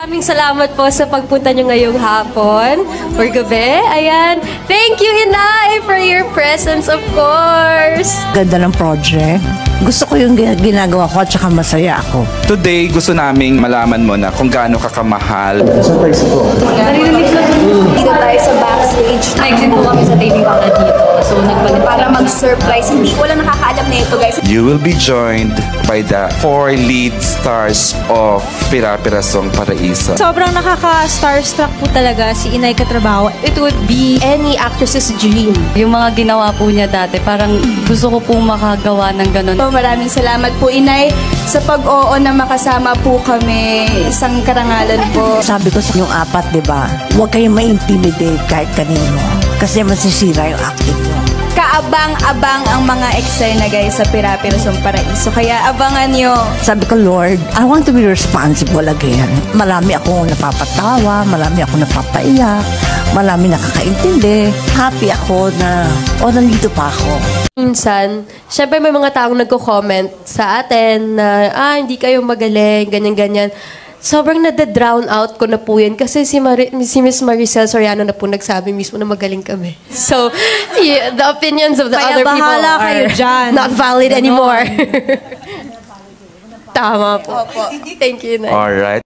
Maraming salamat po sa pagpunta nyo ngayong hapon or gabi. Ayan. Thank you, Inay, for your presence, of course. Ganda ng project. Gusto ko yung ginagawa ko at saka masaya ako. Today, gusto naming malaman mo na kung gaano ka kamahal. Dito tayo sa backstage. Nag-exit po kami sa taping pala dito. So, nagbalik Para mag-surprise. Hindi ko lang nakakaalam na ito, guys. You will be joined by the 4 lead stars of Pira-Pirasong Paraiso. Sobrang nakaka-starstruck po talaga si Inay Katrabaho. It would be Any actress's dream. Yung mga ginawa po niya dati, parang gusto ko pong makagawa ng ganun. So, maraming salamat po, Inay, sa pag-oo na makasama po kami. Isang karangalan po. Sabi ko sa yung apat, di ba? Huwag kayong ma-intimidate kahit kanino. Kasi masisira yung acting mo. Kaabang-abang ang mga eksena, guys, sa Pira-Pirasong Paraiso. Kaya abangan nyo. Sabi ko, Lord, I want to be responsible again. Marami akong napapatawa, marami akong napapaiyak, marami nakakaintindi. Happy ako na, nandito pa ako. Minsan, syempre may mga taong nagko-comment sa atin na, hindi kayo magaling, ganyan-ganyan. Sobrang nade-drown out ko na po yan kasi si Miss Maricel Soriano na po nagsabi mismo na magaling kami. So, yeah, the opinions of the Kaya other people bahala kayo are dyan. not valid anymore. Tama po. Thank you, Nay. Alright.